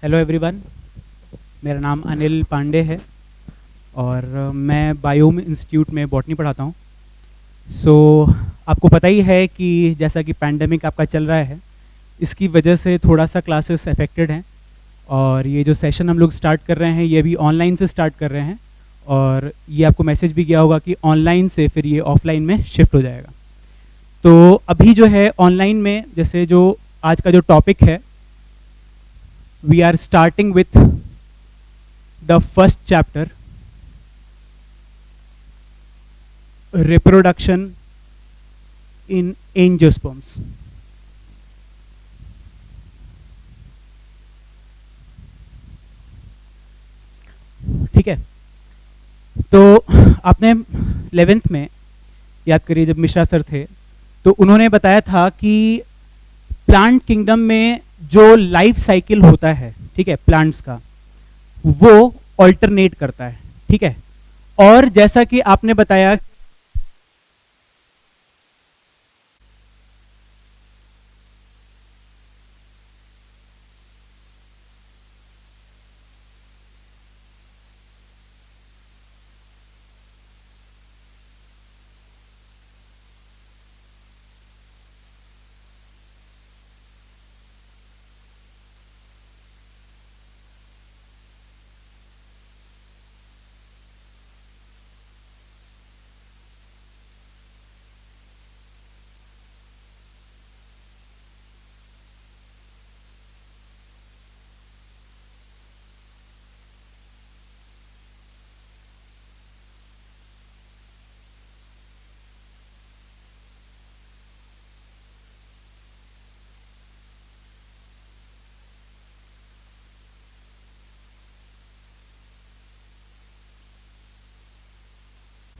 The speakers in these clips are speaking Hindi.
हेलो एवरीवन, मेरा नाम अनिल पांडे है और मैं बायोम इंस्टीट्यूट में बॉटनी पढ़ाता हूँ। आपको पता ही है कि जैसा कि पैंडेमिक आपका चल रहा है, इसकी वजह से थोड़ा सा क्लासेस अफेक्टेड हैं और ये जो सेशन हम लोग स्टार्ट कर रहे हैं ये भी ऑनलाइन से स्टार्ट कर रहे हैं और ये आपको मैसेज भी गया होगा कि ऑनलाइन से फिर ये ऑफलाइन में शिफ्ट हो जाएगा। तो अभी जो है ऑनलाइन में जैसे जो आज का जो टॉपिक है, we are starting with the first chapter, reproduction in angiosperms। ठीक है, तो आपने 11th में याद करिए जब मिश्रा सर थे तो उन्होंने बताया था कि प्लांट किंगडम में जो लाइफ साइकिल होता है, ठीक है, प्लांट्स का, वो ऑल्टरनेट करता है। ठीक है, और जैसा कि आपने बताया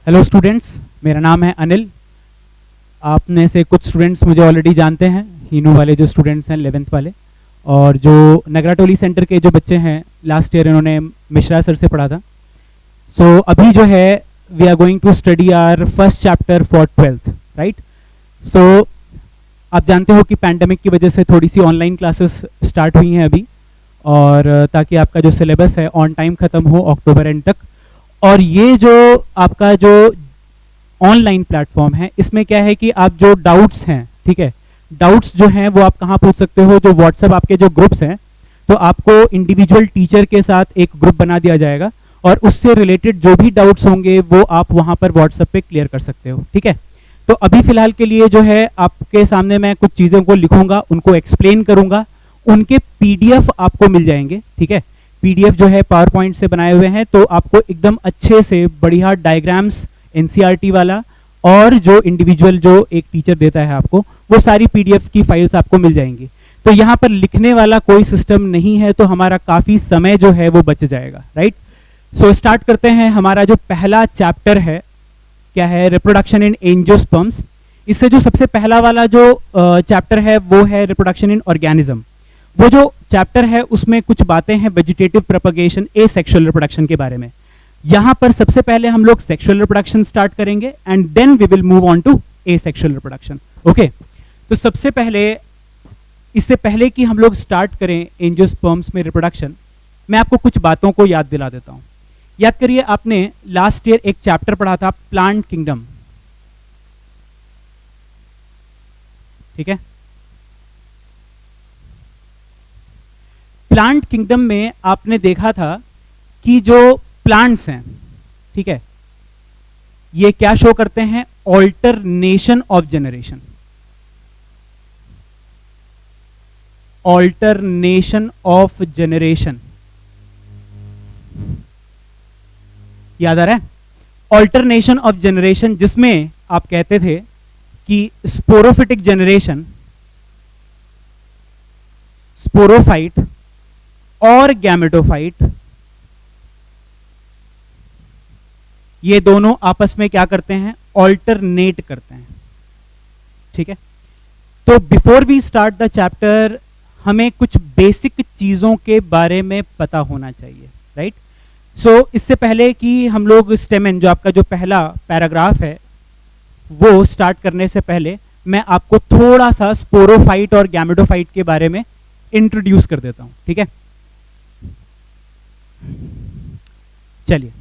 हेलो स्टूडेंट्स, मेरा नाम है अनिल। आप में से कुछ स्टूडेंट्स मुझे ऑलरेडी जानते हैं, हीनू वाले जो स्टूडेंट्स हैं 11th वाले, और जो नगराटोली सेंटर के जो बच्चे हैं लास्ट ईयर इन्होंने मिश्रा सर से पढ़ा था। अभी जो है we are going to study our first chapter for 12th, right. आप जानते हो कि पैंडेमिक की वजह से थोड़ी सी ऑनलाइन क्लासेस स्टार्ट हुई हैं अभी, और ताकि आपका जो सिलेबस है ऑन टाइम ख़त्म हो अक्टूबर एंड तक। और ये जो आपका जो ऑनलाइन प्लेटफॉर्म है, इसमें क्या है कि आप जो डाउट्स हैं, ठीक है, डाउट्स जो हैं वो आप कहाँ पूछ सकते हो, जो व्हाट्सएप आपके जो ग्रुप्स हैं, तो आपको इंडिविजुअल टीचर के साथ एक ग्रुप बना दिया जाएगा और उससे रिलेटेड जो भी डाउट्स होंगे वो आप वहाँ पर व्हाट्सएप पे क्लियर कर सकते हो। ठीक है, तो अभी फिलहाल के लिए जो है आपके सामने मैं कुछ चीज़ों को लिखूंगा, उनको एक्सप्लेन करूंगा, उनके PDF आपको मिल जाएंगे। ठीक है, PDF जो है पावर पॉइंट से बनाए हुए हैं, तो आपको एकदम अच्छे से बढ़िया डायग्राम्स NCERT वाला और जो इंडिविजुअल जो एक टीचर देता है आपको, वो सारी PDF की फाइल्स आपको मिल जाएंगी। तो यहाँ पर लिखने वाला कोई सिस्टम नहीं है, तो हमारा काफ़ी समय जो है वो बच जाएगा, राइट। स्टार्ट करते हैं। हमारा जो पहला चैप्टर है क्या है, रिप्रोडक्शन इन एंजियोस्पर्म्स। इससे जो सबसे पहला वाला जो चैप्टर है वो है रिप्रोडक्शन इन ऑर्गेनिज्म। वो जो चैप्टर है उसमें कुछ बातें हैं वेजिटेटिव प्रोपगेशन, एसेक्सुअल रिप्रोडक्शन के बारे में। यहाँ पर सबसे पहले हम लोग सेक्सुअल रिप्रोडक्शन स्टार्ट करेंगे and then we will move on to asexual reproduction. Okay, तो सबसे पहले, इससे पहले कि हम लोग स्टार्ट करें एंजियोस्पर्म्स में रिप्रोडक्शन, मैं आपको कुछ बातों को याद दिला देता हूँ। याद करिए, आपने लास्ट ईयर एक चैप्टर पढ़ा था प्लांट किंगडम, ठीक है। प्लांट किंगडम में आपने देखा था कि जो प्लांट्स हैं, ठीक है, ये क्या शो करते हैं, alternation of generation. Alternation of generation याद आ रहा है, ऑल्टरनेशन ऑफ जनरेशन, जिसमें आप कहते थे कि स्पोरोफिटिक जनरेशन, स्पोरोफाइट और गैमेटोफाइट, ये दोनों आपस में क्या करते हैं, ऑल्टरनेट करते हैं। ठीक है, तो before we start the chapter हमें कुछ बेसिक चीजों के बारे में पता होना चाहिए, राइट। इससे पहले कि हम लोग स्टेमेन, जो आपका जो पहला पैराग्राफ है, वो स्टार्ट करने से पहले मैं आपको थोड़ा सा स्पोरोफाइट और गैमेटोफाइट के बारे में इंट्रोड्यूस कर देता हूं। ठीक है, चलिए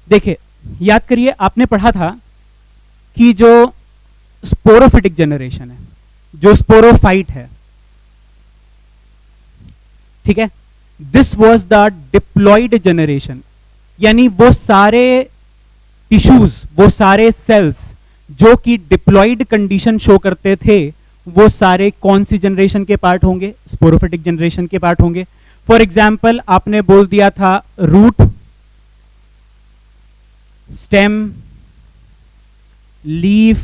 देखिए, याद करिए, आपने पढ़ा था कि जो स्पोरोफिटिक जनरेशन है, जो स्पोरोफाइट है, ठीक है, this was the diploid generation, यानी वो सारे टिश्यूज, वो सारे सेल्स जो कि डिप्लॉयड कंडीशन शो करते थे, वो सारे कौन सी जनरेशन के पार्ट होंगे? स्पोरोफिटिक जनरेशन के पार्ट होंगे। फॉर एग्जाम्पल आपने बोल दिया था रूट, स्टेम, लीफ,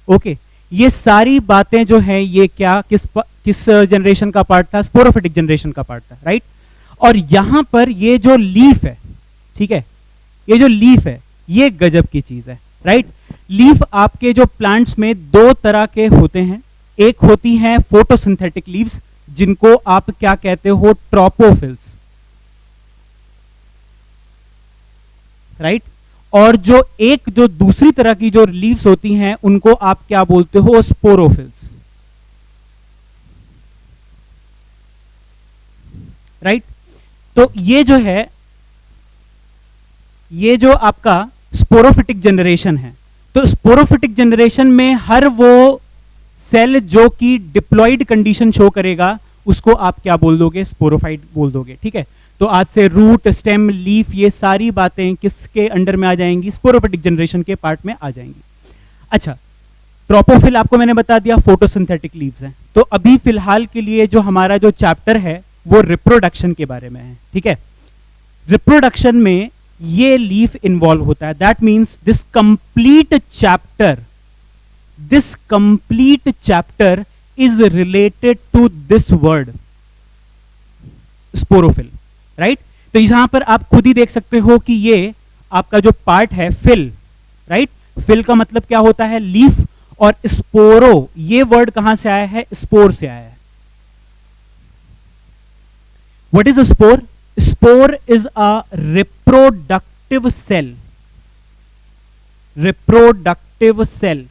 ओके, ये सारी बातें जो हैं ये क्या किस जनरेशन का पार्ट था? स्पोरोफिटिक जनरेशन का पार्ट था, राइट। और यहां पर ये जो लीफ है, ठीक है, ये जो लीफ है ये गजब की चीज है, राइट। लीफ आपके जो प्लांट्स में दो तरह के होते हैं, एक होती हैं फोटोसिंथेटिक लीव्स जिनको आप क्या कहते हो? Tropophylls, right. और जो दूसरी तरह की जो लीव्स होती हैं उनको आप क्या बोलते हो? Sporophylls, right. तो ये जो है, ये जो आपका स्पोरोफिटिक जनरेशन है, तो स्पोरोफिटिक जनरेशन में हर वो सेल जो कि डिप्लॉयड कंडीशन शो करेगा उसको आप क्या बोल दोगे? स्पोरोफाइट बोल दोगे, ठीक है। तो आज से रूट, स्टेम, लीफ, ये सारी बातें किसके अंडर में आ जाएंगी? स्पोरोफिटिक जनरेशन के पार्ट में आ जाएंगी। अच्छा, ट्रोपोफिल आपको मैंने बता दिया फोटोसिंथेटिक लीव्स हैं। तो अभी फिलहाल के लिए जो हमारा जो चैप्टर है वो रिप्रोडक्शन के बारे में है, ठीक है। रिप्रोडक्शन में ये लीफ इन्वॉल्व होता है। That means this complete chapter is related to this word sporophyll, right. तो यहां पर आप खुद ही देख सकते हो कि ये आपका जो पार्ट है फिल, राइट। फिल का मतलब क्या होता है? लीफ। और स्पोरो, ये वर्ड कहां से आया है? स्पोर से आया है। What is a spore? Spore is a reproductive cell, reproductive cell.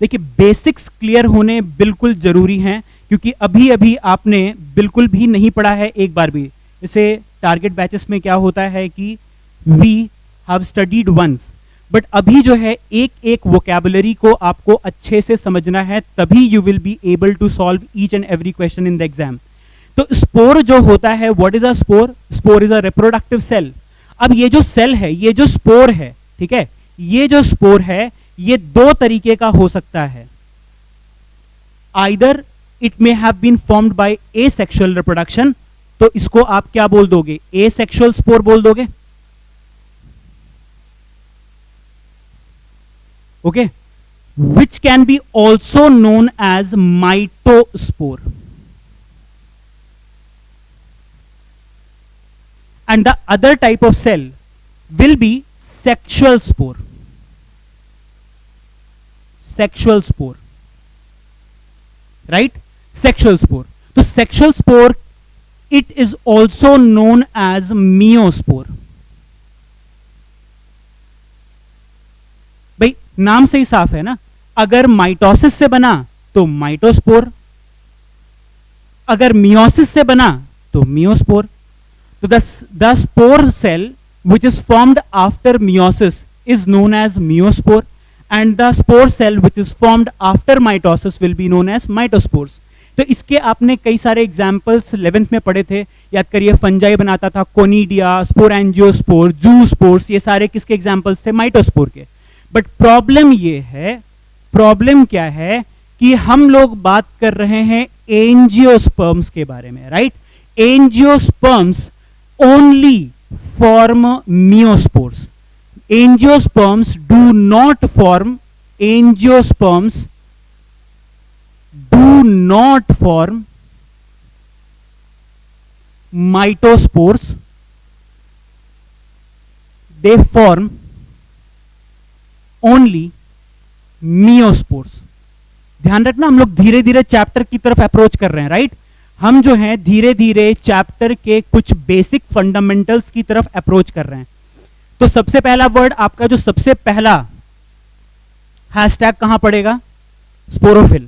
देखिए, बेसिक्स क्लियर होने बिल्कुल जरूरी हैं, क्योंकि अभी अभी आपने बिल्कुल भी नहीं पढ़ा है एक बार भी। जैसे टारगेट बैचेस में क्या होता है कि we have studied once, but अभी जो है एक एक वोकैबुलरी को आपको अच्छे से समझना है, तभी you will be able to solve each and every question in the exam. तो स्पोर जो होता है, what is a spore? Spore is a reproductive cell. अब ये जो सेल है, ये जो स्पोर है, ठीक है, ये जो स्पोर है ये दो तरीके का हो सकता है। Either it may have been formed by asexual reproduction, तो इसको आप क्या बोल दोगे? एसेक्सुअल स्पोर बोल दोगे, okay. Which can be also known as mitospore, and the other type of cell will be sexual spore, sexual spore, right? Sexual spore. तो sexual spore it is also known as meiospore. भाई नाम से ही साफ है ना, अगर माइटोसिस से बना तो माइटोस्पोर, अगर मियोसिस से बना तो मियोस्पोर। So the spore cell which is formed after meiosis is known as meiospore, and the spore cell which is formed after mitosis will be known as mitospores. तो इसके आपने कई सारे एग्जाम्पल्स 11th में पढ़े थे, याद करिए। फंजाई बनाता था, कोनिडिया, स्पोरेंजियोस्पोर, जूस्पोर्स, ये सारे किसके एग्जाम्पल्स थे? माइटोस्पोर के। बट प्रॉब्लम ये है, प्रॉब्लम क्या है कि हम लोग बात कर रहे हैं एंजियोस्पर्म्स के बारे में, right. Angiosperms only form meiospores. Angiosperms do not form, angiosperms do not form mitospores. They form only meiospores. ध्यान रखना, हम लोग धीरे धीरे चैप्टर की तरफ अप्रोच कर रहे हैं, राइट। हम जो हैं धीरे धीरे चैप्टर के कुछ बेसिक फंडामेंटल्स की तरफ अप्रोच कर रहे हैं। तो सबसे पहला वर्ड आपका, जो सबसे पहला हैशटैग कहां पड़ेगा? Sporophyll.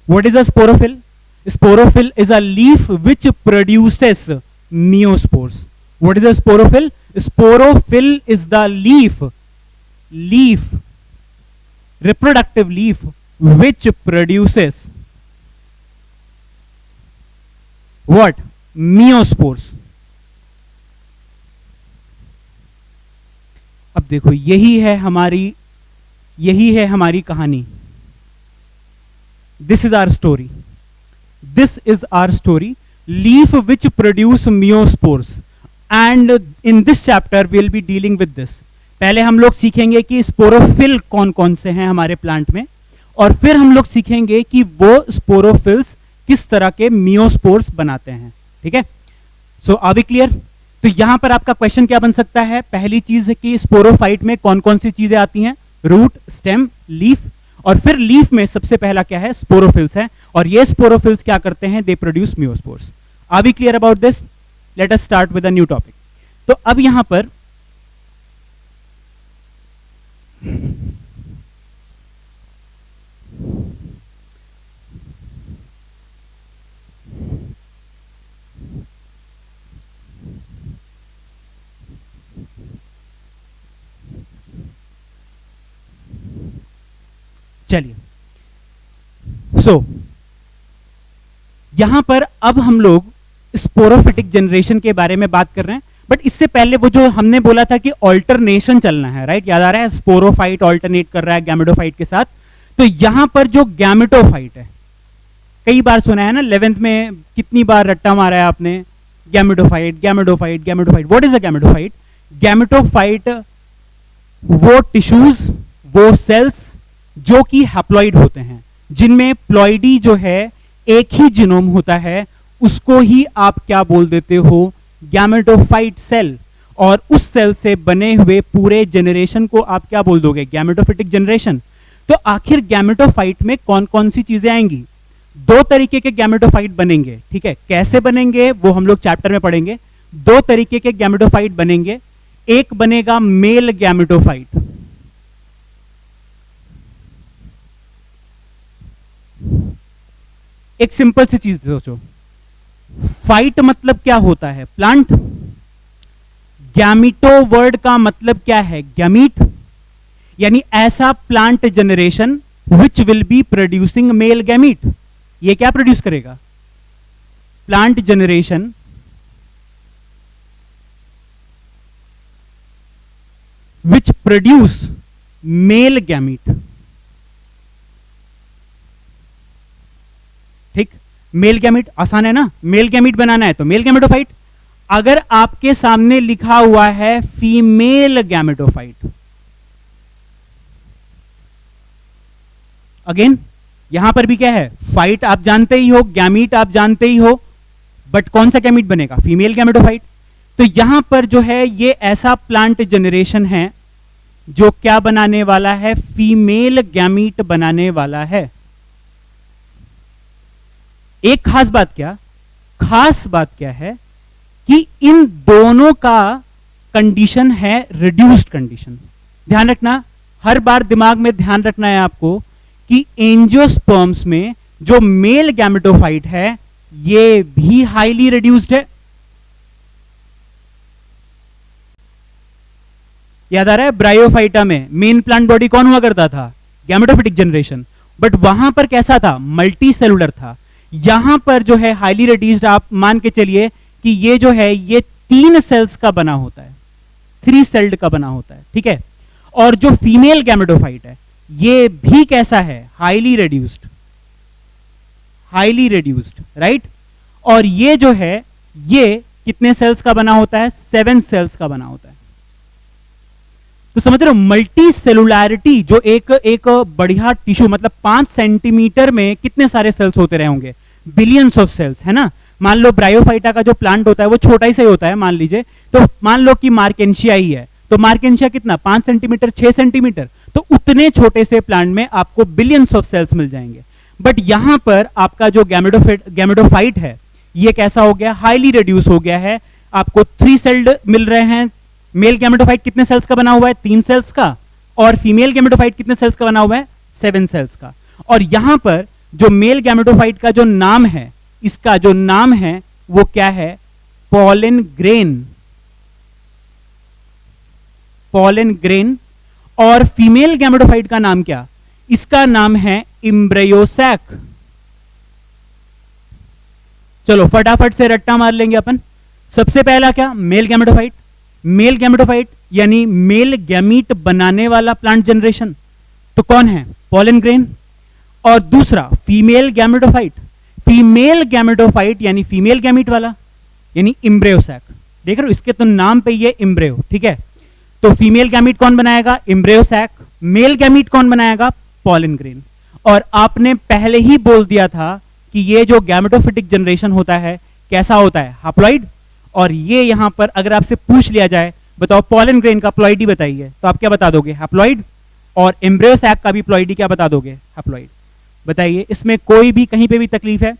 What is a sporophyll? Sporophyll is a leaf which produces meiospores. What is a sporophyll? Sporophyll is the leaf, reproductive leaf, which produces what? Meiospores. अब देखो यही है हमारी कहानी. This is our story. This is our story. Leaf which produce meiospores. And in this chapter we'll be dealing with this. पहले हम लोग सीखेंगे कि स्पोरोफिल कौन कौन से हैं हमारे प्लांट में, और फिर हम लोग सीखेंगे कि वो स्पोरोफिल्स किस तरह के मियोस्पोर्स बनाते हैं. ठीक है, सो आर वी क्लियर? तो यहां पर आपका क्वेश्चन क्या बन सकता है? पहली चीज है कि स्पोरोफाइट में कौन कौन सी चीजें आती हैं? रूट, स्टेम, लीफ, और फिर लीफ में सबसे पहला क्या है? स्पोरोफिल्स है. और ये स्पोरोफिल्स क्या करते हैं? They produce meiospores. Are we clear about this? Let us start with a new topic. तो अब यहां पर चलिए, सो यहां पर अब हम लोग स्पोरोफिटिक जनरेशन के बारे में बात कर रहे हैं. बट इससे पहले वो जो हमने बोला था कि ऑल्टरनेशन चलना है, राइट? याद आ रहा है? स्पोरोफाइट ऑल्टरनेट कर रहा है गैमेटोफाइट के साथ. तो यहां पर जो गैमेटोफाइट है, कई बार सुना है ना, 11th में कितनी बार रट्टा मारा है आपने? Gametophyte, gametophyte, gametophyte. What is a gametophyte? Gametophyte वो टिश्यूज, वो सेल्स जो कि हैप्लॉइड होते हैं, जिनमें प्लॉइडी जो है एक ही जीनोम होता है, उसको ही आप क्या बोल देते हो? Gametophyte cell. और उस सेल से बने हुए पूरे जनरेशन को आप क्या बोल दोगे? Gametophytic generation. तो आखिर गैमेटोफाइट में कौन कौन सी चीजें आएंगी? दो तरीके के गैमेटोफाइट बनेंगे. ठीक है, कैसे बनेंगे वो हम लोग चैप्टर में पढ़ेंगे. दो तरीके के गैमेटोफाइट बनेंगे. एक बनेगा मेल गैमेटोफाइट. एक सिंपल सी चीज सोचो, फाइट मतलब क्या होता है? प्लांट. गैमिटो वर्ड का मतलब क्या है? गैमीट. यानी ऐसा plant generation which will be producing male gamete. ये क्या प्रोड्यूस करेगा? Plant generation which produce male gamete. ठीक, मेल गैमीट आसान है ना? मेल गैमीट बनाना है तो मेल गैमेटोफाइट. अगर आपके सामने लिखा हुआ है फीमेल गैमेटोफाइट, अगेन यहां पर भी क्या है? फाइट आप जानते ही हो, गैमीट आप जानते ही हो, बट कौन सा गैमीट बनेगा? Female gametophyte. तो यहां पर जो है ये ऐसा प्लांट जनरेशन है जो क्या बनाने वाला है? फीमेल गैमीट बनाने वाला है. एक खास बात क्या है कि इन दोनों का कंडीशन है रिड्यूस्ड कंडीशन. ध्यान रखना, हर बार दिमाग में ध्यान रखना है आपको कि एंजियोस्पर्म्स में जो मेल गैमेटोफाइट है ये भी हाईली रिड्यूस्ड है. याद आ रहा है? ब्रायोफाइटा में मेन प्लांट बॉडी कौन हुआ करता था? Gametophytic generation. बट वहां पर कैसा था? मल्टी सेलुलर था. यहां पर जो है हाईली रिड्यूस्ड, आप मान के चलिए कि ये जो है ये 3 सेल्स का बना होता है, 3 सेल्ड का बना होता है. ठीक है, और जो फीमेल गैमेटोफाइट है ये भी कैसा है? Highly reduced. राइट? और ये जो है ये कितने सेल्स का बना होता है? 7 सेल्स का बना होता है. तो समझ रहे हो? मल्टी सेलुलैरिटी, जो एक बढ़िया टिश्यू, मतलब 5 सेंटीमीटर में कितने सारे सेल्स होते रहे होंगे? बिलियंस ऑफ सेल्स, है ना? मान लो ब्रायोफाइटा का जो प्लांट होता है वो छोटा ही सही होता है, मान लीजिए. तो मान लो कि मार्केंशिया ही है, तो मार्केंशिया कितना? 5 सेंटीमीटर, 6 सेंटीमीटर. तो उतने छोटे से प्लांट में आपको बिलियंस ऑफ सेल्स मिल जाएंगे. बट यहां पर आपका जो गैमेटोफाइट है ये कैसा हो गया? हाईली रिड्यूस हो गया है. आपको 3 सेल्ड मिल रहे हैं. मेल गैमेटोफाइट कितने सेल्स का बना हुआ है? 3 सेल्स का. और फीमेल गैमेटोफाइट कितने सेल्स का बना हुआ है? 7 सेल्स का. और यहां पर जो मेल गैमेटोफाइट का जो नाम है, इसका जो नाम है वो क्या है? Pollen grain, pollen grain. और फीमेल गैमेटोफाइट का नाम क्या? इसका नाम है एम्ब्रियोसैक। चलो फटाफट से रट्टा मार लेंगे अपन। सबसे पहला क्या? Male gametophyte. मेल गैमेटोफाइट यानी मेल गैमीट बनाने वाला प्लांट जनरेशन, तो कौन है? Pollen grain. और दूसरा फीमेल गैमेटोफाइट, फीमेल गैमेटोफाइट यानी फीमेल गैमीट वाला, यानी एम्ब्रियोसैक। देख रहे हो, इसके तो नाम पे ये एम्ब्रियो, ठीक है। तो फीमेल गैमीट कौन बनाएगा? एम्ब्रियोसैक। मेल गैमीट कौन बनाएगा? Pollen grain. और आपने पहले ही बोल दिया था कि ये जो गैमेटोफिटिक जनरेशन होता है कैसा होता है? हैप्लॉइड। और ये यहां पर अगर आपसे पूछ लिया जाए बताओ पॉलन ग्रेन का प्लॉइडी बताइए, तो आप क्या बता दोगे? हैप्लॉइड। और एम्ब्रियोसैक का भी प्लॉइडी क्या बता दोगे? हैप्लॉइड। बताइए, इसमें कोई भी कहीं पे भी तकलीफ है?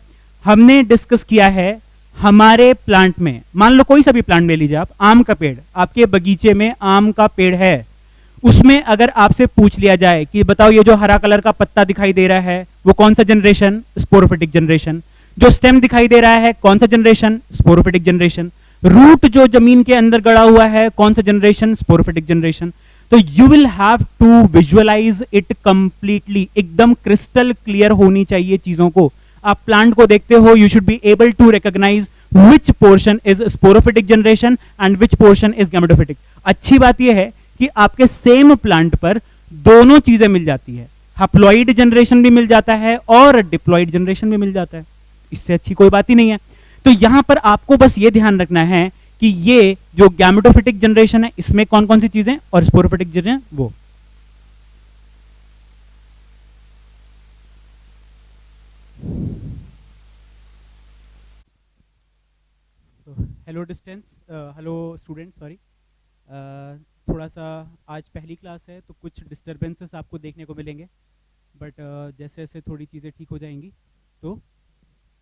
हमने डिस्कस किया है हमारे प्लांट में, मान लो कोई सा भी प्लांट ले लीजिए आप, आम का पेड़, आपके बगीचे में आम का पेड़ है, उसमें अगर आपसे पूछ लिया जाए कि बताओ ये जो हरा कलर का पत्ता दिखाई दे रहा है वो कौन सा जनरेशन? Sporophytic generation. जो स्टेम दिखाई दे रहा है कौन सा जनरेशन? Sporophytic generation. रूट जो जमीन के अंदर गड़ा हुआ है कौन सा जनरेशन? Sporophytic generation. तो you will have to visualise it completely, एकदम क्रिस्टल क्लियर होनी चाहिए चीजों को। आप प्लांट को देखते हो, you should be able to recognise which portion is sporophytic generation and which portion is gametophytic. अच्छी बात यह है कि आपके सेम प्लांट पर दोनों चीजें मिल जाती है, हैप्लॉइड जनरेशन भी मिल जाता है और डिप्लॉइड जनरेशन भी मिल जाता है। इससे अच्छी कोई बात ही नहीं है। तो यहां पर आपको बस ये ध्यान रखना है कि ये जो गैमेटोफिटिक जनरेशन है इसमें कौन कौन सी चीजें, और स्पोरोफिटिक जनरेशन वो। Hello distance, hello student, sorry, थोड़ा सा आज पहली क्लास है तो कुछ डिस्टरबेंसेस आपको देखने को मिलेंगे, बट जैसे जैसे थोड़ी चीज़ें ठीक हो जाएंगी तो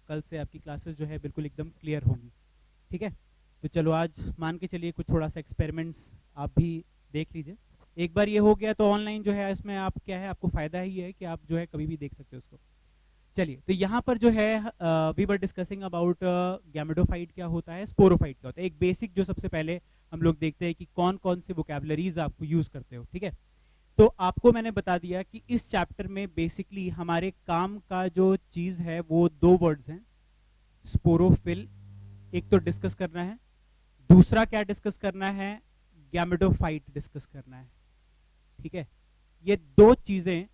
कल से आपकी क्लासेस जो है बिल्कुल एकदम क्लियर होंगी, ठीक है। तो चलो आज मान के चलिए कुछ थोड़ा सा एक्सपेरिमेंट्स आप भी देख लीजिए। एक बार ये हो गया तो ऑनलाइन जो है इसमें आप क्या है, आपको फ़ायदा ही है कि आप जो है कभी भी देख सकते हो उसको। चलिए, तो यहाँ पर जो है we were discussing about gametophyte क्या होता है, स्पोरोफाइट क्या होता है। एक बेसिक जो सबसे पहले हम लोग देखते हैं कि कौन कौन से वोकैबुलरीज आपको यूज करते हो, ठीक है। तो आपको मैंने बता दिया कि इस चैप्टर में बेसिकली हमारे काम का जो चीज है वो दो वर्ड्स हैं, स्पोरोफिल एक तो डिस्कस करना है, दूसरा क्या डिस्कस करना है? गैमेटोफाइट डिस्कस करना है, ठीक है। ये दो चीजें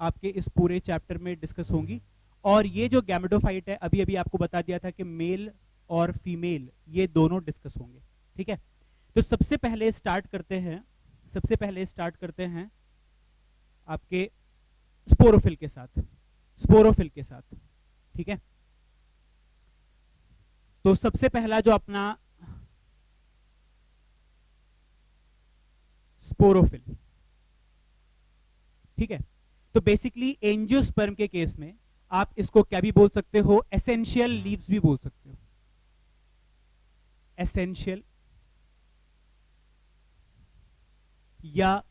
आपके इस पूरे चैप्टर में डिस्कस होंगी। और ये जो गैमेटोफाइट है अभी अभी आपको बता दिया था कि मेल और फीमेल ये दोनों डिस्कस होंगे, ठीक है। तो सबसे पहले स्टार्ट करते हैं आपके स्पोरोफिल के साथ, ठीक है। तो सबसे पहला जो अपना स्पोरोफिल, ठीक है। तो बेसिकली एंजियोस्पर्म के केस में आप इसको क्या भी बोल सकते हो? एसेंशियल लीव्स भी बोल सकते हो, एसेंशियल, या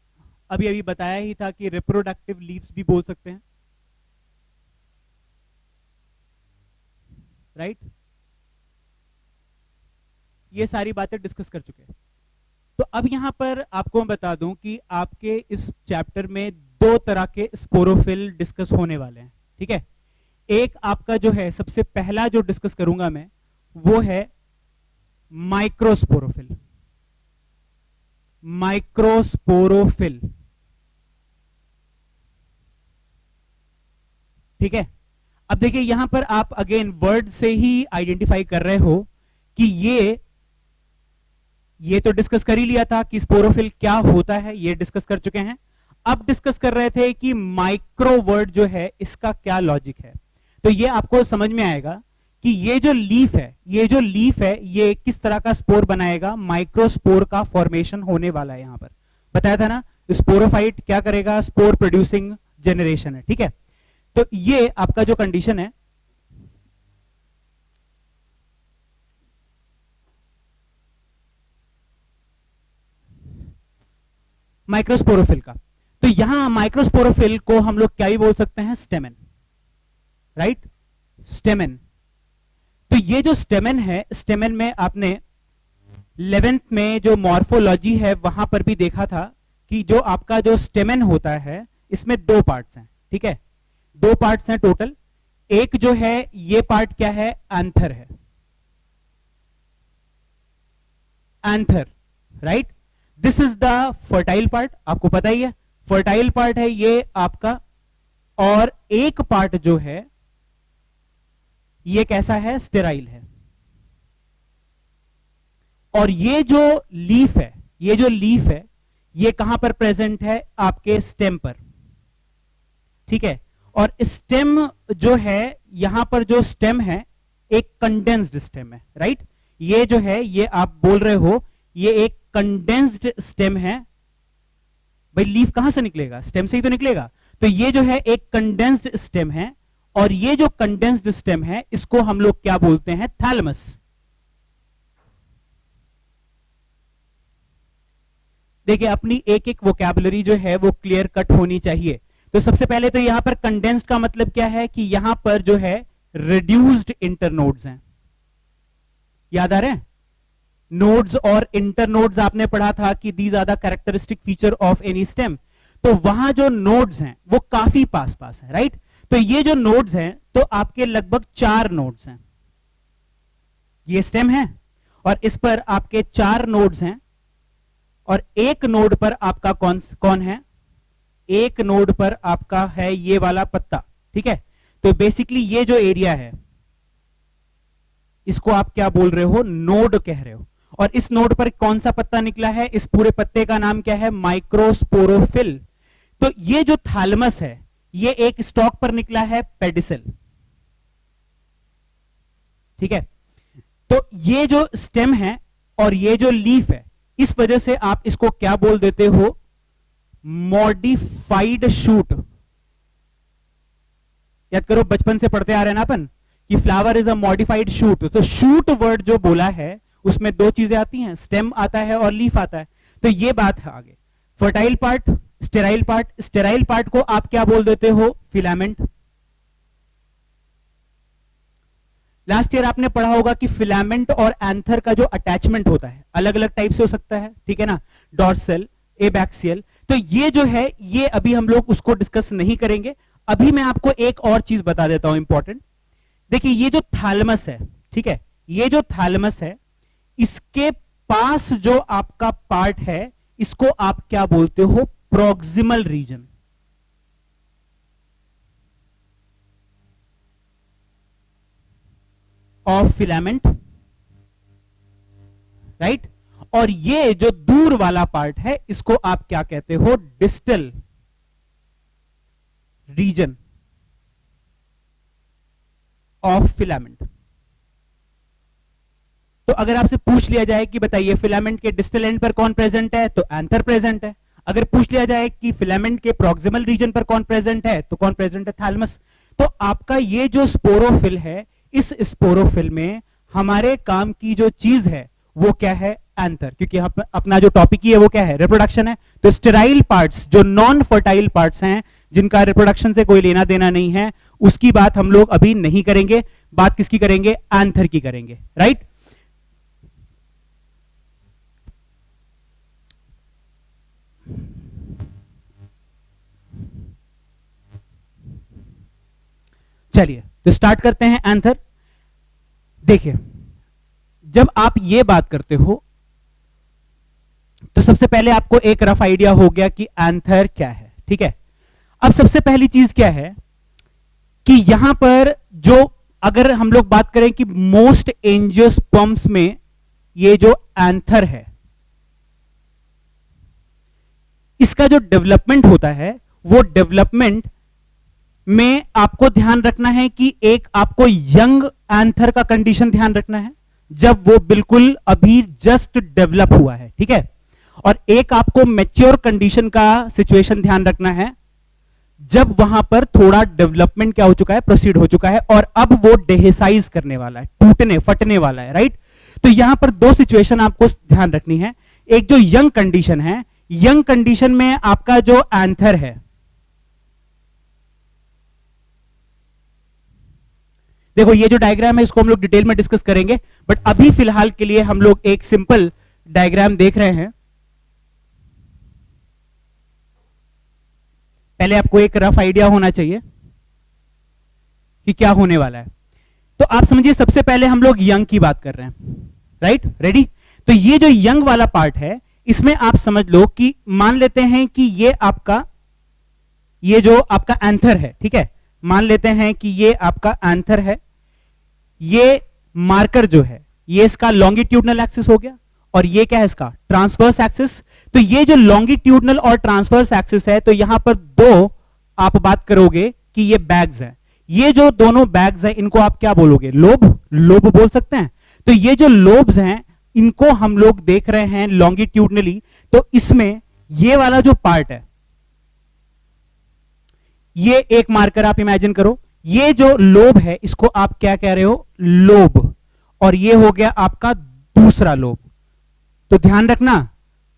अभी अभी बताया ही था कि रिप्रोडक्टिव लीव्स भी बोल सकते हैं, राइट। ये सारी बातें डिस्कस कर चुके हैं। तो अब यहां पर आपको मैं बता दूं कि आपके इस चैप्टर में दो तरह के स्पोरोफिल डिस्कस होने वाले हैं, ठीक है। एक आपका जो है सबसे पहला जो डिस्कस करूंगा मैं वो है माइक्रोस्पोरोफिल, ठीक है। अब देखिए यहां पर आप अगेन वर्ड से ही आइडेंटिफाई कर रहे हो कि ये तो डिस्कस कर ही लिया था कि स्पोरोफिल क्या होता है, ये डिस्कस कर चुके हैं। अब डिस्कस कर रहे थे कि माइक्रो वर्ड जो है इसका क्या लॉजिक है। तो ये आपको समझ में आएगा कि ये जो लीफ है ये किस तरह का स्पोर बनाएगा। माइक्रोस्पोर का फॉर्मेशन होने वाला है। यहां पर बताया था ना, स्पोरोफाइट क्या करेगा? स्पोर प्रोड्यूसिंग जनरेशन है, ठीक है। तो ये आपका जो कंडीशन है, माइक्रोस्पोरोफिल का, तो यहां माइक्रोस्पोरोफिल को हम लोग क्या ही बोल सकते हैं? Stamen, right, स्टेमन। तो ये जो स्टेमन है, स्टेमन में आपने 11th में जो मॉर्फोलॉजी है वहां पर भी देखा था कि जो आपका जो स्टेमन होता है इसमें 2 पार्ट्स हैं, ठीक है, 2 पार्ट्स हैं टोटल। एक जो है ये पार्ट क्या है, एंथर है, anther, right. This is the fertile part, आपको पता ही है फर्टाइल पार्ट है ये आपका। और एक पार्ट जो है ये कैसा है, स्टेराइल है। और ये जो लीफ है, ये जो लीफ है ये कहां पर प्रेजेंट है, आपके स्टेम पर, ठीक है। और स्टेम जो है, यहां पर जो स्टेम है एक कंडेंस्ड स्टेम है, राइट। ये जो है, ये आप बोल रहे हो ये एक कंडेंस्ड स्टेम है। भाई लीफ कहां से निकलेगा, स्टेम से ही तो निकलेगा। तो ये जो है एक कंडेंस्ड स्टेम है, और ये जो कंडेंस्ड स्टेम है इसको हम लोग क्या बोलते हैं, थैलेमस। देखिए अपनी एक एक वोकैबुलरी जो है वो क्लियर कट होनी चाहिए। तो सबसे पहले तो यहां पर कंडेंस्ड का मतलब क्या है कि यहां पर जो है रिड्यूस्ड इंटरनोड्स हैं, याद आ रहे हैं। नोड्स और इंटरनोड्स आपने पढ़ा था कि these are the characteristic feature of any stem. तो वहां जो नोड्स हैं वो काफी पास पास है, राइट। तो ये जो नोड्स हैं तो आपके लगभग 4 नोड्स हैं, ये स्टेम है और इस पर आपके 4 नोड्स हैं। और एक नोड पर आपका कौन है, एक नोड पर आपका है ये वाला पत्ता, ठीक है। तो बेसिकली ये जो एरिया है इसको आप क्या बोल रहे हो, नोड कह रहे हो। और इस नोड पर कौन सा पत्ता निकला है, इस पूरे पत्ते का नाम क्या है, माइक्रोस्पोरोफिल। तो ये जो थैलेमस है ये एक स्टॉक पर निकला है, पेडिसल, ठीक है। तो ये जो स्टेम है और ये जो लीफ है, इस वजह से आप इसको क्या बोल देते हो, मॉडिफाइड शूट। याद करो बचपन से पढ़ते आ रहे हैं ना अपन कि flower is a modified shoot. तो शूट वर्ड जो बोला है उसमें 2 चीजें आती हैं, स्टेम आता है और लीफ आता है। तो ये बात है आगे, fertile part, sterile part. Sterile part को आप क्या बोल देते हो, फिलामेंट। लास्ट ईयर आपने पढ़ा होगा कि फिलामेंट और एंथर का जो अटैचमेंट होता है अलग अलग टाइप से हो सकता है, ठीक है ना, डॉर्सल, एबैक्सियल। तो ये जो है ये अभी हम लोग उसको डिस्कस नहीं करेंगे। अभी मैं आपको एक और चीज बता देता हूं इंपॉर्टेंट। देखिए ये जो थैलेमस है, ठीक है, ये जो थैलेमस है इसके पास जो आपका पार्ट है इसको आप क्या बोलते हो, proximal region. Of filament, right. और ये जो दूर वाला पार्ट है इसको आप क्या कहते हो, डिस्टल रीजन ऑफ फिलामेंट। तो अगर आपसे पूछ लिया जाए कि बताइए फिलामेंट के डिस्टल एंड पर कौन प्रेजेंट है, तो एंथर प्रेजेंट है। अगर पूछ लिया जाए कि फिलामेंट के प्रॉक्सिमल रीजन पर कौन प्रेजेंट है, तो कौन प्रेजेंट है, थैलेमस। तो आपका ये जो स्पोरोफिल है, इस स्पोरोफिल में हमारे काम की जो चीज है वो क्या है, एंथर। क्योंकि अपना जो टॉपिक ही है वो क्या है, रिप्रोडक्शन है। तो स्टेराइल पार्ट्स, जो नॉन फर्टाइल पार्ट्स हैं जिनका रिप्रोडक्शन से कोई लेना देना नहीं है, उसकी बात हम लोग अभी नहीं करेंगे। बात किसकी करेंगे, एंथर की करेंगे, राइट। चलिए तो स्टार्ट करते हैं एंथर। देखिए जब आप ये बात करते हो तो सबसे पहले आपको एक रफ आइडिया हो गया कि एंथर क्या है, ठीक है। अब सबसे पहली चीज क्या है कि यहां पर जो अगर हम लोग बात करें कि मोस्ट एंजियोस्पर्म्स में ये जो एंथर है इसका जो डेवलपमेंट होता है वो डेवलपमेंट में आपको ध्यान रखना है कि एक आपको यंग एंथर का कंडीशन ध्यान रखना है जब वो बिल्कुल अभी जस्ट डेवलप हुआ है, ठीक है। और एक आपको मैच्योर कंडीशन का सिचुएशन ध्यान रखना है जब वहां पर थोड़ा डेवलपमेंट क्या हो चुका है, प्रोसीड हो चुका है और अब वो डेहेसाइज करने वाला है, टूटने फटने वाला है, राइट। तो यहां पर 2 सिचुएशन आपको ध्यान रखनी है। एक जो यंग कंडीशन है, यंग कंडीशन में आपका जो एंथर है देखो ये जो डायग्राम है इसको हम लोग डिटेल में डिस्कस करेंगे, बट अभी फिलहाल के लिए हम लोग एक सिंपल डायग्राम देख रहे हैं। पहले आपको एक रफ आइडिया होना चाहिए कि क्या होने वाला है। तो आप समझिए सबसे पहले हम लोग यंग की बात कर रहे हैं, राइट, रेडी। तो ये जो यंग वाला पार्ट है इसमें आप समझ लो कि मान लेते हैं कि ये जो आपका एंथर है, ठीक है, मान लेते हैं कि ये आपका एंथर है, ये मार्कर जो है ये इसका लॉन्गिट्यूडनल एक्सिस हो गया और ये क्या है इसका ट्रांसवर्स एक्सिस। तो ये जो लॉन्गिट्यूडनल और ट्रांसवर्स एक्सिस है तो यहां पर दो आप बात करोगे कि ये बैग्स हैं, ये जो दोनों बैग्स हैं इनको आप क्या बोलोगे, लोब, लोब बोल सकते हैं। तो ये जो लोब्स हैं इनको हम लोग देख रहे हैं लॉन्गिट्यूडनली। तो इसमें ये वाला जो पार्ट है, ये एक मार्कर आप इमेजिन करो, ये जो लोब है इसको आप क्या कह रहे हो, लोब, और ये हो गया आपका दूसरा लोब। तो ध्यान रखना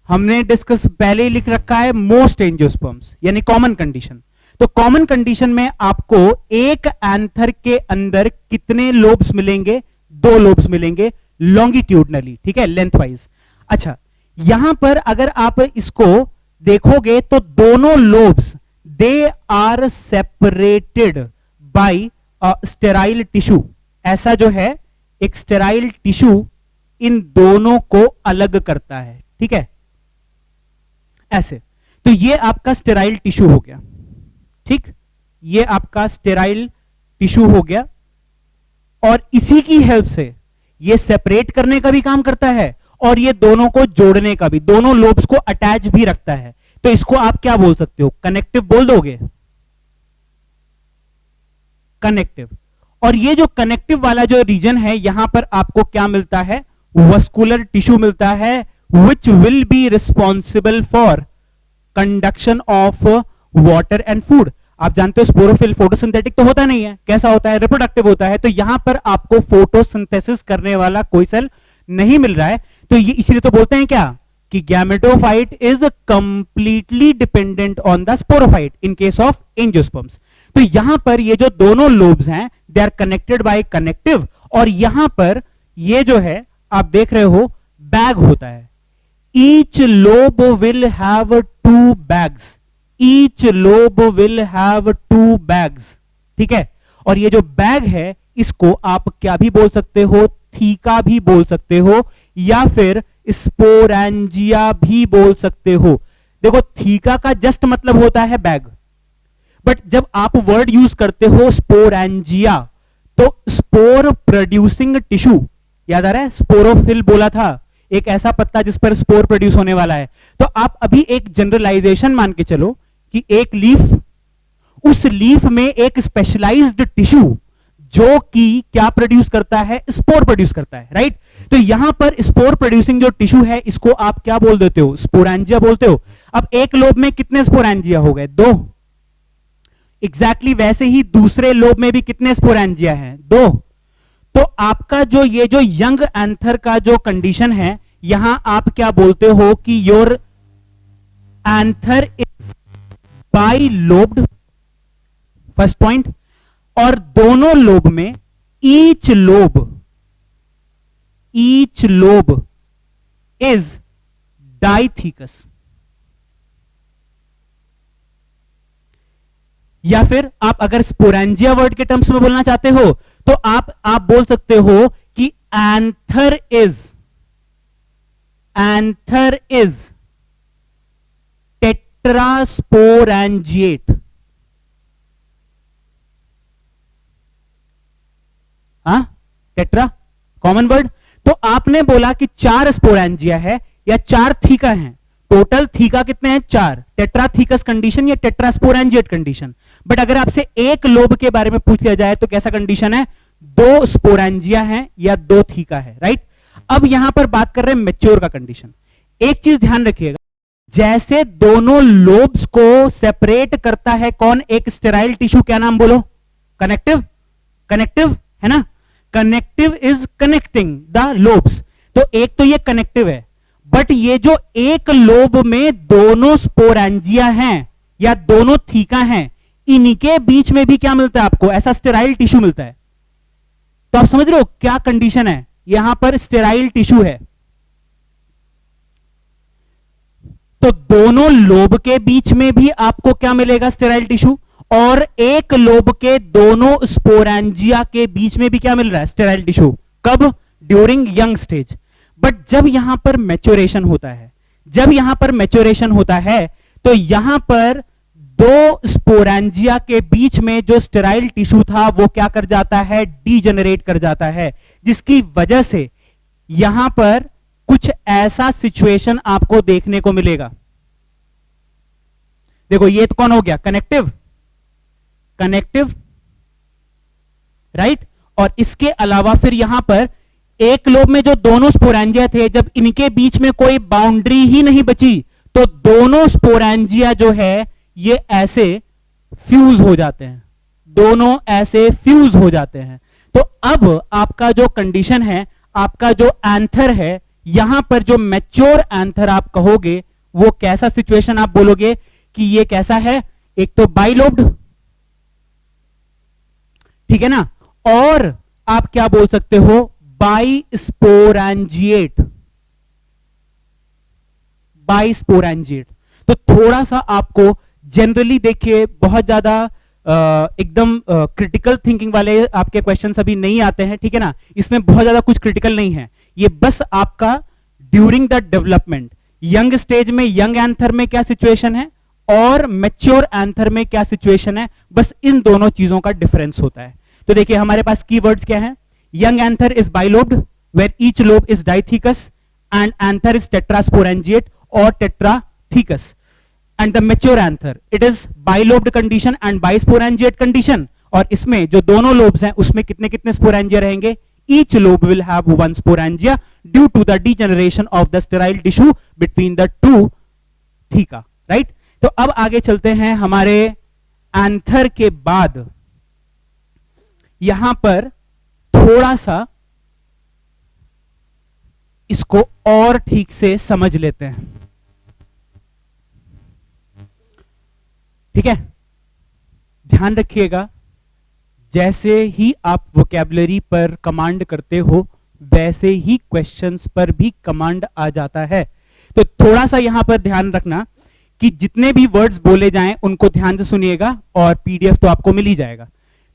हमने डिस्कस पहले ही लिख रखा है मोस्ट एंजियोस्पर्म्स यानी कॉमन कंडीशन। तो कॉमन कंडीशन में आपको एक एंथर के अंदर कितने लोब्स मिलेंगे, दो लोब्स मिलेंगे लॉन्गिट्यूडनली, ठीक है, लेंथ वाइज। अच्छा, यहां पर अगर आप इसको देखोगे तो दोनों lobes they are separated by sterile tissue. ऐसा जो है एक स्टेराइल टिश्यू इन दोनों को अलग करता है, ठीक है, ऐसे। तो ये आपका स्टेराइल टिश्यू हो गया, ठीक, ये आपका स्टेराइल टिश्यू हो गया और इसी की हेल्प से ये सेपरेट करने का भी काम करता है और ये दोनों को जोड़ने का भी, दोनों लोब्स को अटैच भी रखता है। तो इसको आप क्या बोल सकते हो, कनेक्टिव बोल दोगे, कनेक्टिव। और ये जो कनेक्टिव वाला जो रीजन है यहां पर आपको क्या मिलता है, वस्कुलर टिश्यू मिलता है which will be responsible for conduction of water and food. आप जानते हो स्पोरोफिल फोटोसिंथेटिक तो होता नहीं है, कैसा होता है, रिप्रोडक्टिव होता है। तो यहां पर आपको फोटोसिंथेसिस करने वाला कोई सेल नहीं मिल रहा है। तो ये इसीलिए तो बोलते हैं क्या कि gametophyte is completely dependent on the sporophyte in case of angiosperms. तो यहां पर ये जो दोनों लोब्स हैं they are connected by connective, और यहां पर ये जो है आप देख रहे हो बैग होता है। Each lobe will have two bags, each lobe will have two bags, ठीक है। और ये जो बैग है इसको आप क्या भी बोल सकते हो, थीका भी बोल सकते हो या फिर स्पोरेंजिया भी बोल सकते हो। देखो थीका का जस्ट मतलब होता है बैग, बट जब आप वर्ड यूज करते हो स्पोरेंजिया तो स्पोर प्रोड्यूसिंग टिश्यू, याद आ रहा है, स्पोरोफिल बोला था, एक ऐसा पत्ता जिस पर स्पोर प्रोड्यूस होने वाला है। तो आप अभी एक जनरलाइजेशन मान के चलो कि एक लीफ, उस लीफ में एक स्पेशलाइज्ड टिश्यू जो कि क्या प्रोड्यूस करता है, स्पोर प्रोड्यूस करता है, राइट। तो यहां पर स्पोर प्रोड्यूसिंग जो टिश्यू है इसको आप क्या बोल देते हो, स्पोरेंजिया बोलते हो। अब एक लोब में कितने स्पोरेंजिया हो गए, दो। एग्जैक्टली वैसे ही दूसरे लोब में भी कितने स्पोरेंजिया हैं, दो। तो आपका जो ये जो यंग एंथर का जो कंडीशन है यहां आप क्या बोलते हो कि your anther is by lobed, first point. और दोनों लोब में ईच लोब इज डाइथीकस। या फिर आप अगर स्पोरेंजिया वर्ड के टर्म्स में बोलना चाहते हो तो आप बोल सकते हो कि एंथर इज टेट्रास्पोरेंजिएट। हाँ, टेट्रा कॉमन वर्ड। तो आपने बोला कि 4 स्पोरेंजिया है या 4 थीका हैं, टोटल थीका कितने हैं, 4। टेट्राथीकस कंडीशन या टेट्रास्पोरेंजिएट कंडीशन। बट अगर आपसे एक लोब के बारे में पूछ लिया जाए तो कैसा कंडीशन है, 2 स्पोरेंजिया हैं या 2 थीका है, राइट। अब यहां पर बात कर रहे हैं मैच्योर का कंडीशन। एक चीज ध्यान रखिएगा, जैसे दोनों लोब्स को सेपरेट करता है कौन, एक स्टेराइल टिश्यू, क्या नाम बोलो, कनेक्टिव, कनेक्टिव है ना। Connective is connecting the lobes. तो एक तो ये कनेक्टिव है, बट ये जो एक लोब में दोनों स्पोरेंजिया हैं या दोनों थीका हैं, इनके बीच में भी क्या मिलता है आपको, ऐसा स्टेराइल टिश्यू मिलता है। तो आप समझ रहे हो क्या कंडीशन है, यहां पर स्टेराइल टिश्यू है, तो दोनों लोब के बीच में भी आपको क्या मिलेगा, स्टेराइल टिश्यू, और एक लोब के दोनों स्पोरेंजिया के बीच में भी क्या मिल रहा है, स्टेराइल टिश्यू। कब, ड्यूरिंग यंग स्टेज। बट जब यहां पर मैच्योरेशन होता है, जब यहां पर मैच्योरेशन होता है, तो यहां पर दो स्पोरेंजिया के बीच में जो स्टेराइल टिश्यू था वो क्या कर जाता है, डीजेनरेट कर जाता है, जिसकी वजह से यहां पर कुछ ऐसा सिचुएशन आपको देखने को मिलेगा। देखो ये तो कौन हो गया, कनेक्टिव, कनेक्टिव, राइट। और इसके अलावा फिर यहां पर एक लोब में जो दोनों स्पोरेंजिया थे, जब इनके बीच में कोई बाउंड्री ही नहीं बची, तो दोनों स्पोरेंजिया जो है ये ऐसे फ्यूज हो जाते हैं, दोनों ऐसे फ्यूज हो जाते हैं। तो अब आपका जो कंडीशन है, आपका जो एंथर है, यहां पर जो मैच्योर एंथर आप कहोगे, वो कैसा सिचुएशन आप बोलोगे कि ये कैसा है, एक तो बाइलोब्ड, ठीक है ना, और आप क्या बोल सकते हो, बाइस्पोरेंजिएट, बाइस्पोरेंजिएट। तो थोड़ा सा आपको जनरली देखिए बहुत ज्यादा एकदम क्रिटिकल थिंकिंग वाले आपके क्वेश्चंस अभी नहीं आते हैं, ठीक है ना, इसमें बहुत ज्यादा कुछ क्रिटिकल नहीं है, ये बस आपका during the development, young stage में यंग एंथर में क्या सिचुएशन है और मैच्योर एंथर में क्या सिचुएशन है, बस इन दोनों चीजों का डिफरेंस होता है। तो देखिए हमारे पास कीवर्ड्स क्या हैं, young anther is bilobed where each lobe is dithecous and anther is tetrasporangiate और tetrathecous, and the mature anther it is bilobed condition and bisporangiate condition, और इसमें जो दोनों लोब्स हैं उसमें कितने कितने स्पोरेंजिया रहेंगे, each lobe will have one sporangia due to the degeneration of the sterile tissue between the two theca, right? तो अब आगे चलते हैं, हमारे एंथर के बाद यहां पर थोड़ा सा इसको और ठीक से समझ लेते हैं, ठीक है। ध्यान रखिएगा, जैसे ही आप वोकैबुलरी पर कमांड करते हो वैसे ही क्वेश्चंस पर भी कमांड आ जाता है। तो थोड़ा सा यहां पर ध्यान रखना कि जितने भी वर्ड्स बोले जाएं उनको ध्यान से सुनिएगा, और पीडीएफ तो आपको मिल ही जाएगा।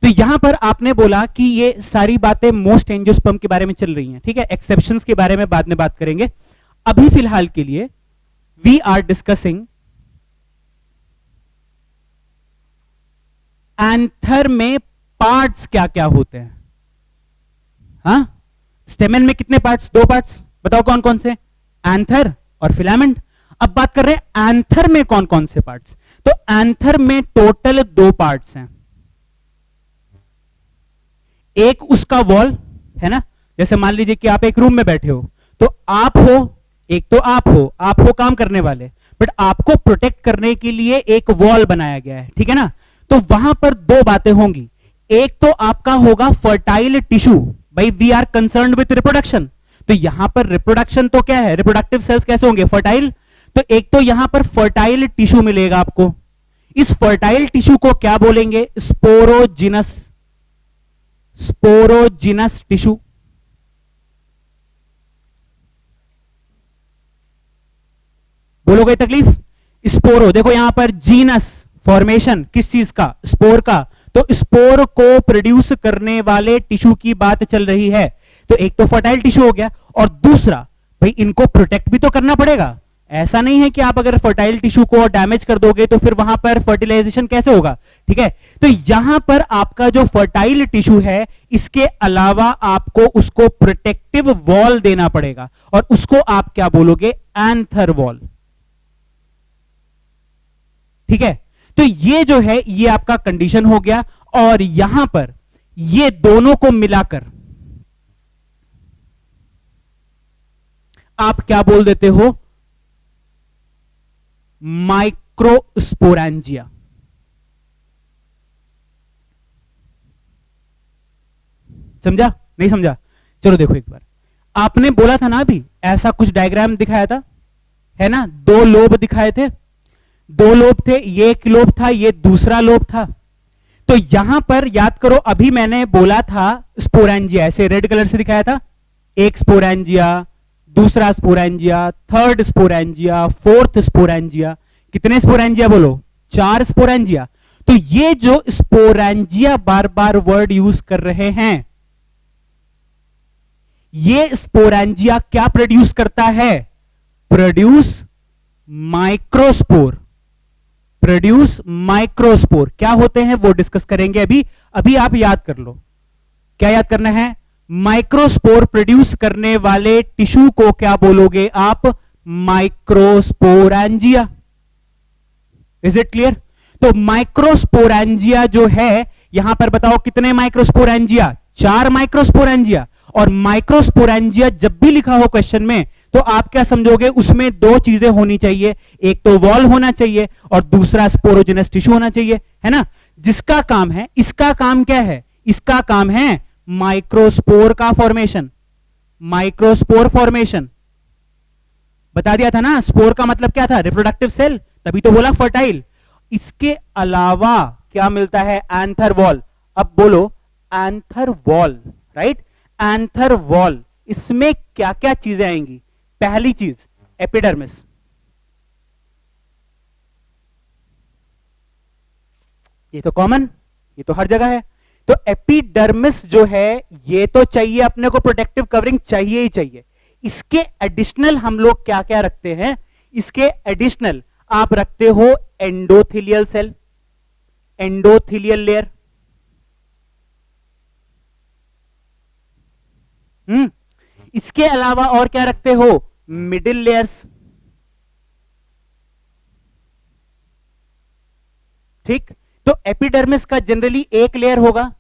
तो यहां पर आपने बोला कि ये सारी बातें मोस्ट एंजियोस्पर्म के बारे में चल रही हैं, ठीक है, एक्सेप्शंस के बारे में बाद में बात करेंगे। अभी फिलहाल के लिए वी आर डिस्कसिंग एंथर में पार्ट्स क्या क्या होते हैं। हाँ, स्टेमेन में कितने पार्ट्स, दो पार्ट्स, बताओ कौन कौन से, एंथर और फिलामेंट। अब बात कर रहे हैं एंथर में कौन कौन से पार्ट्स, तो एंथर में टोटल दो पार्ट्स हैं, एक उसका वॉल है ना, जैसे मान लीजिए कि आप एक रूम में बैठे हो, तो आप हो, एक तो आप हो काम करने वाले, बट आपको प्रोटेक्ट करने के लिए एक वॉल बनाया गया है, ठीक है ना। तो वहां पर दो बातें होंगी, एक तो आपका होगा फर्टाइल टिश्यू, भाई we are concerned with reproduction, तो यहां पर रिप्रोडक्शन तो क्या है, रिप्रोडक्टिव सेल्स कैसे होंगे, फर्टाइल। तो एक तो यहां पर फर्टाइल टिश्यू मिलेगा आपको, इस फर्टाइल टिश्यू को क्या बोलेंगे, स्पोरोजिनस, स्पोरोजिनस टिश्यू। बोलोगे तकलीफ, स्पोरो, देखो यहां पर जीनस, फॉर्मेशन किस चीज का, स्पोर का, तो स्पोर को प्रोड्यूस करने वाले टिश्यू की बात चल रही है। तो एक तो फर्टाइल टिश्यू हो गया, और दूसरा भाई इनको प्रोटेक्ट भी तो करना पड़ेगा, ऐसा नहीं है कि आप अगर फर्टाइल टिश्यू को डैमेज कर दोगे तो फिर वहां पर फर्टिलाइजेशन कैसे होगा, ठीक है। तो यहां पर आपका जो फर्टाइल टिश्यू है, इसके अलावा आपको उसको प्रोटेक्टिव वॉल देना पड़ेगा, और उसको आप क्या बोलोगे, एंथर वॉल, ठीक है। तो ये जो है ये आपका कंडीशन हो गया, और यहां पर ये दोनों को मिलाकर आप क्या बोल देते हो, माइक्रोस्पोरेंजिया। समझा, नहीं समझा, चलो देखो एक बार, आपने बोला था ना अभी, ऐसा कुछ डायग्राम दिखाया था, है ना, दो लोब दिखाए थे, दो लोब थे, ये एक लोब था, ये दूसरा लोब था। तो यहां पर याद करो, अभी मैंने बोला था स्पोरेंजिया, ऐसे रेड कलर से दिखाया था, एक स्पोरेंजिया, दूसरा sporangia, third sporangia, fourth sporangia. कितने स्पोरेंजिया बोलो? 4 स्पोरेंजिया। तो ये जो स्पोरेंजिया बार बार वर्ड यूज कर रहे हैं, ये स्पोरेंजिया क्या प्रोड्यूस करता है? Produce microspore. Produce microspore. क्या होते हैं वो डिस्कस करेंगे अभी। अभी आप याद कर लो, क्या याद करना है? माइक्रोस्पोर प्रोड्यूस करने वाले टिश्यू को क्या बोलोगे आप? माइक्रोस्पोरेंजिया। Is it clear? तो माइक्रोस्पोरेंजिया जो है, यहां पर बताओ कितने माइक्रोस्पोरेंजिया? 4 माइक्रोस्पोरेंजिया। और माइक्रोस्पोरेंजिया जब भी लिखा हो क्वेश्चन में, तो आप क्या समझोगे? उसमें 2 चीजें होनी चाहिए, एक तो वॉल होना चाहिए और दूसरा स्पोरोजेनस टिश्यू होना चाहिए, है ना? जिसका काम है, इसका काम क्या है? इसका काम है माइक्रोस्पोर का फॉर्मेशन। माइक्रोस्पोर फॉर्मेशन बता दिया था ना। स्पोर का मतलब क्या था? रिप्रोडक्टिव सेल, तभी तो बोला फर्टाइल। इसके अलावा क्या मिलता है? Anther wall. अब बोलो anther wall, right? Anther wall, इसमें क्या क्या चीजें आएंगी? पहली चीज एपिडर्मिस। ये तो कॉमन, ये तो हर जगह है। तो एपिडर्मिस जो है, ये तो चाहिए अपने को, प्रोटेक्टिव कवरिंग चाहिए ही चाहिए। इसके एडिशनल हम लोग क्या क्या रखते हैं? इसके एडिशनल आप रखते हो एंडोथेलियल सेल, एंडोथेलियल लेयर। इसके अलावा और क्या रखते हो? Middle layers. ठीक, तो एपिडर्मिस का जनरली एक लेयर होगा।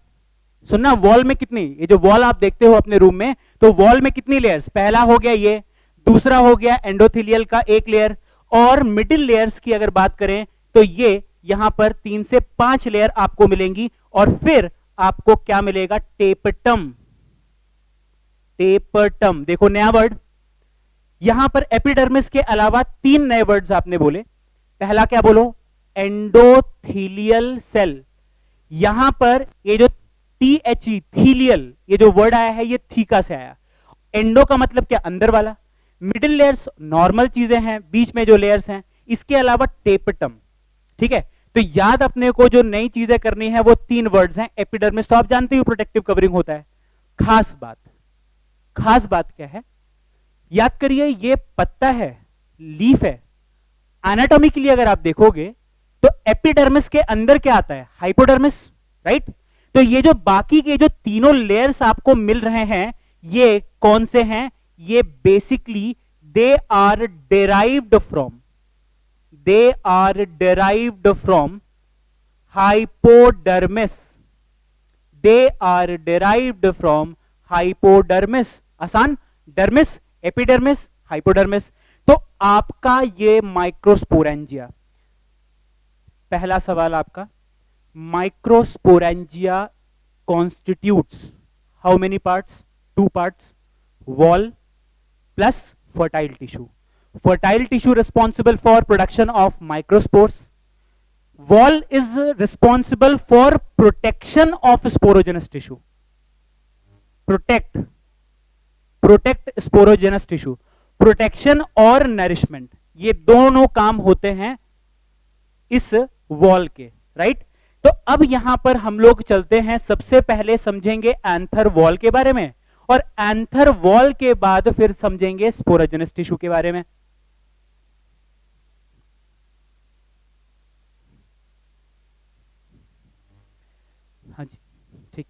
सुनना, वॉल में कितनी, ये जो वॉल आप देखते हो अपने रूम में, तो वॉल में कितनी लेयर्स? पहला हो गया ये, दूसरा हो गया एंडोथेलियल का एक लेयर, और मिडिल लेयर्स की अगर बात करें तो ये यहां पर 3 से 5 लेयर आपको मिलेंगी। और फिर आपको क्या मिलेगा? टेपटम। टेपटम, देखो नया वर्ड यहां पर। एपिडर्मिस के अलावा 3 नए वर्ड्स आपने बोले। पहला क्या बोलो? Endothelial cell. यहां पर ये जो THE, थीलियल, ये जो वर्ड आया है, ये थीका से आया। एंडो का मतलब क्या? अंदर वाला। मिडिल लेयर्स नॉर्मल चीजें हैं, बीच में जो लेयर्स हैं। इसके अलावा टेपटम। ठीक है, तो याद अपने को जो नई चीजें करनी है वो 3 वर्ड्स हैं। एपिडर्मिस तो आप जानते हो प्रोटेक्टिव कवरिंग होता है। खास बात, खास बात क्या है? याद करिए, ये पत्ता है, लीफ है। एनाटॉमिकली अगर आप देखोगे तो एपिडर्मिस के अंदर क्या आता है? Hypodermis, right? तो ये जो बाकी के जो तीनों लेयर्स आपको मिल रहे हैं, ये कौन से हैं? ये basically they are derived from hypodermis. They are derived from hypodermis. आसान, डर्मिस, एपिडर्मिस, हाइपोडर्मिस। तो आपका ये माइक्रोस्पोरेंजिया, पहला सवाल आपका, microsporangia constitutes how many parts? 2 parts, wall plus fertile tissue. Fertile tissue responsible for production of microspores. Wall is responsible for protection of sporogenous tissue. Protect sporogenous tissue. Protection और nourishment, ये दोनों काम होते हैं इस वॉल के, राइट? तो अब यहां पर हम लोग चलते हैं, सबसे पहले समझेंगे एंथर वॉल के बारे में, और एंथर वॉल के बाद फिर समझेंगे स्पोरोजेनस टिश्यू के बारे में। हाँ जी, ठीक।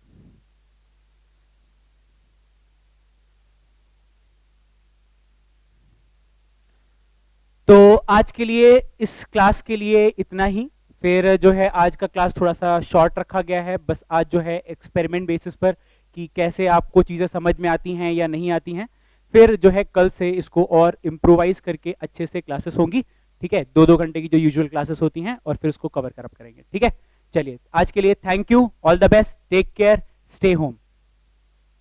तो आज के लिए, इस क्लास के लिए इतना ही। फिर जो है आज का क्लास थोड़ा सा शॉर्ट रखा गया है, बस आज जो है एक्सपेरिमेंट बेसिस पर कि कैसे आपको चीज़ें समझ में आती हैं या नहीं आती हैं। फिर जो है कल से इसको और इम्प्रोवाइज करके अच्छे से क्लासेस होंगी, ठीक है? 2-2 घंटे की जो यूजुअल क्लासेस होती हैं, और फिर उसको कवर करअप करेंगे, ठीक है? चलिए आज के लिए thank you, all the best, take care, stay home.